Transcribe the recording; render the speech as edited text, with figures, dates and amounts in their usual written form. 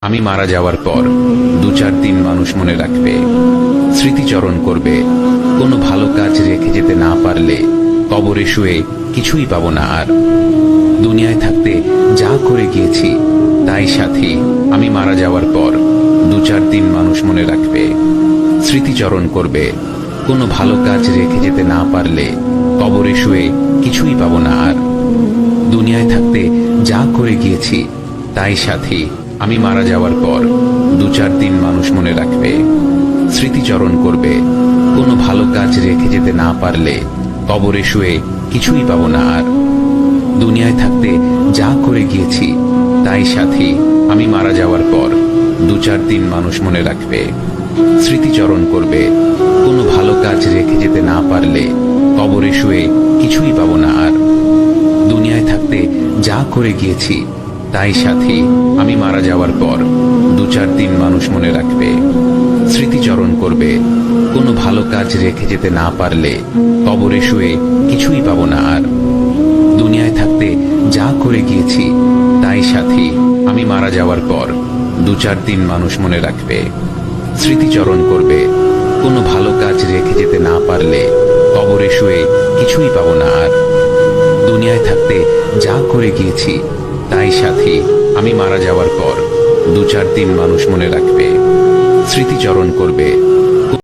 আমি মারা যাওয়ার পর 2-4 দিন মানুষ মনে রাখবে, স্মৃতিচরণ করবে। কোনো ভালো কাজ রেখে যেতে না পারলে কবরে শুয়ে কিছুই পাবো না আর। দুনিয়ায় থাকতে যা করে গিয়েছি তাই সাথী। আমি মারা যাওয়ার পর 2-4 দিন মানুষ মনে রাখবে, স্মৃতিচরণ করবে। কোনো ভালো কাজ রেখে যেতে না পারলে কবরে শুয়ে কিছুই পাবো না আর। দুনিয়ায় থাকতে যা করে গিয়েছি তাই সাথী। আমি মারা যাওয়ার পর 2-4 দিন মানুষ মনে রাখবে, স্মৃতিচরণ করবে। কোনো ভালো কাজ রেখে যেতে না পারলে কবরে শুয়ে কিছুই পাবো না আর। দুনিয়ায় থাকতে যা করে গিয়েছি তাই সাথী। আমি মারা যাওয়ার পর 2-4 দিন মানুষ মনে রাখবে, স্মৃতিচরণ করবে। কোনো ভালো কাজ রেখে যেতে না পারলে কবরে শুয়ে কিছুই পাবো না আর। দুনিয়ায় থাকতে যা করে গিয়েছি তাই সাথী। আমি মারা যাওয়ার পর 2-4 দিন মানুষ মনে রাখবে, স্মৃতিচরণ করবে। কোনো ভালো কাজ রেখে যেতে না পারলে কবরে শুয়ে কিছুই পাবো না আর। দুনিয়ায় থাকতে যা করে গিয়েছি তাই সাথী। আমি মারা যাওয়ার পর 2-4 দিন মানুষ মনে রাখবে, স্মৃতিচরণ করবে। কোনো ভালো কাজ রেখে যেতে না পারলে কবরে শুয়ে কিছুই পাবো না আর। দুনিয়ায় থাকতে যা করে গিয়েছি তাই সাথী। আমি মারা যাওয়ার পর 2-4 দিন মানুষ মনে রাখবে, স্মৃতিচরণ করবে।